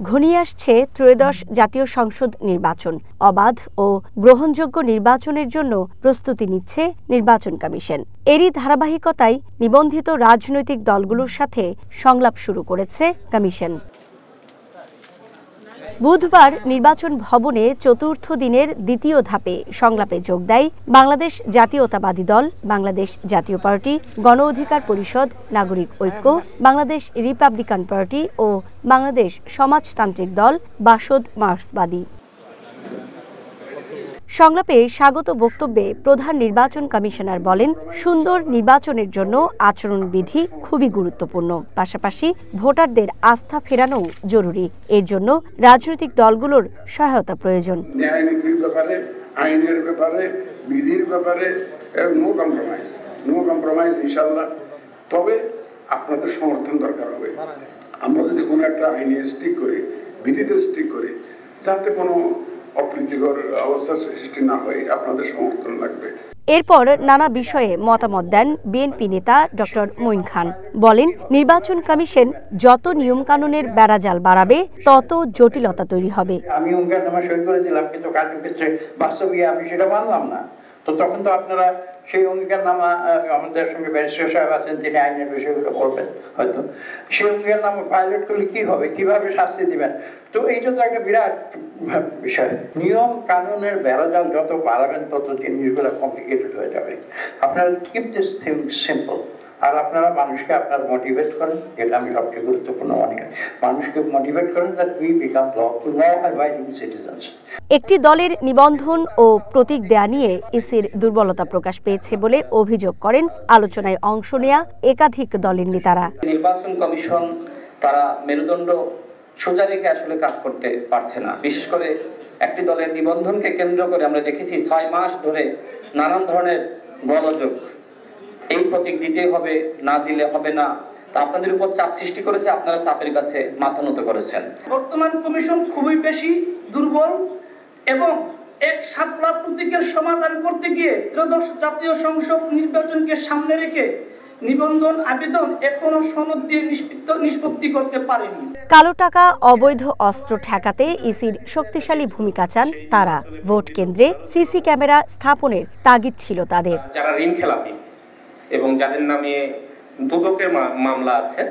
ঘনিয়ে আসছে ত্রয়োদশ জাতীয় সংসদ নির্বাচন। অবাধ ও গ্রহণযোগ্য নির্বাচনের জন্য প্রস্তুতি নিচ্ছে নির্বাচন কমিশন। এরই ধারাবাহিকতায় নিবন্ধিত রাজনৈতিক দলগুলোর সাথে সংলাপ শুরু করেছে কমিশন। বুধবার নির্বাচন ভবনে চতুর্থ দিনের দ্বিতীয় ধাপে সংলাপে যোগ দেয় বাংলাদেশ জাতীয়তাবাদী দল, বাংলাদেশ জাতীয় পার্টি, গণ অধিকার পরিষদ, নাগরিক ঐক্য, বাংলাদেশ রিপাবলিকান পার্টি ও বাংলাদেশ সমাজতান্ত্রিক দল বাসদ মার্ক্সবাদী। সংলাপে স্বাগত বক্তব্যে প্রধান নির্বাচন কমিশনার বলেন, সুন্দর নির্বাচনের জন্য আচরণবিধি খুবই গুরুত্বপূর্ণ। পাশাপাশি ভোটারদের আস্থা ফেরানোও জরুরি। এর জন্য রাজনৈতিক দলগুলোর সহায়তা প্রয়োজন। ন্যায় নীতির ব্যাপারে, আইনের ব্যাপারে, বিধির ব্যাপারে নো কম্প্রোমাইজ ইনশাআল্লাহ। তবে আপনাদের সমর্থন দরকার হবে। আমরা যদি কোনো একটা আইনে স্টিক করি, বিধিতে স্টিক করি, যাতে কোনো অপ্রীতিকর অবস্থার সৃষ্টি না হয়, আপনাদের সমর্থন লাগবে। এরপর নানা বিষয়ে মতামত দেন বিএনপি নেতা ডক্টর মঈন খান। বলেন, নির্বাচন কমিশন যত নিয়মকানুনের বেড়াজাল বাড়াবে তত জটিলতা তৈরি হবে। আমি অঙ্গীকারনামা সই করেছিলাম, কিন্তু কার্যক্ষেত্রে বাস্তবে আমি সেটা মানলাম না। তো তখন তো আপনারা সেই অঙ্গীকারনামা, আমাদের সঙ্গে ব্যারিস্টার সাহেব আছেন, তিনি আইনের বিষয়গুলো বলবেন হয়তো, সেই অঙ্গীকারনামা ভায়োলেট করলে কি হবে, কিভাবে শাস্তি দিবেন। তো এইটা তো একটা বিরাট বিষয়। নিয়ম কানুনের বেড়াজাল যত বাড়াবেন তত জিনিসগুলো কমপ্লিকেটেড হয়ে যাবে। আপনারা কিপ দিস থিং সিম্পল। আর আপনারা মানুষকে আপনার মোটিভেট করেন, এটা আমি সবচেয়ে গুরুত্বপূর্ণ মনে করি। মানুষকে মোটিভেট করেন that we become law abiding citizens. একটি দলের নিবন্ধন ও প্রতীক দেয়া নিয়ে ইসির দুর্বলতা প্রকাশ পেয়েছে বলে অভিযোগ করেন আলোচনায় অংশ নেয়া একাধিক দলের নেতারা। নির্বাচন কমিশন তারা মেরুদণ্ড সোজা রেখে আসলে কাজ করতে পারছে না। বিশেষ করে একটি দলের নিবন্ধনকে কেন্দ্র করে আমরা দেখেছি 6 মাস ধরে নানান ধরনের গোলযোগ। এই প্রতীক দিতে হবে, না দিলে হবে না। তা আপনাদের উপর চাপ সৃষ্টি করেছে, আপনারা চাপের কাছে মাথা নত করেছেন। বর্তমান কমিশন খুবই বেশি দুর্বল এবং এক শাপলা প্রতীকের সমাধান করতে গিয়ে ত্রয়োদশ জাতীয় সংসদ নির্বাচনকে সামনে রেখে নিবন্ধন আবেদন এখনো সনদ দিয়ে নিষ্পত্তি করতে পারেনি। কালো টাকা, অবৈধ অস্ত্র ঠেকাতে ইসির শক্তিশালী ভূমিকা চান তারা। ভোট কেন্দ্রে সিসি ক্যামেরা স্থাপনের তাগিদ ছিল তাদের। যারা ঋণ খেলাপি এবং যাদের নামে দুদকের মামলা আছে,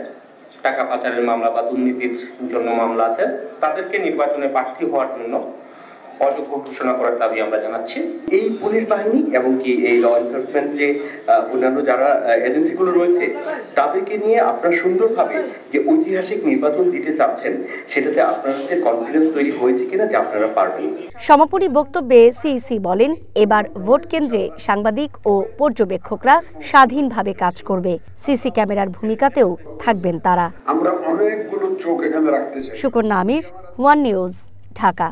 টাকা পাচারের মামলা বা দুর্নীতির জন্য মামলা আছে, তাদেরকে নির্বাচনে প্রার্থী হওয়ার জন্য অযোগ্য ঘোষণা করার দাবি আমরা জানাচ্ছি। এই পুলিশ বাহিনী এবং কি এই ল এনফোর্সমেন্ট যে অন্যান্য যারা এজেন্সিগুলো রয়েছে, তাদেরকে নিয়ে আপনারা সুন্দরভাবে যে ঐতিহাসিক নির্বাচন দিতে চাচ্ছেন, সেটাতে আপনাদের কনফিডেন্স তৈরি হয়েছে কিনা যে আপনারা পারবেন। সমাপনী বক্তব্যে সিইসি বলেন, এবার ভোট কেন্দ্রে সাংবাদিক ও পর্যবেক্ষকরা স্বাধীনভাবে কাজ করবে। সিসি ক্যামেরার ভূমিকাতেও থাকবেন তারা। আমরা অনেকগুলো চোখ এখানে রাখতে চাই। সুকন্যা আমির, ওয়ান নিউজ, ঢাকা।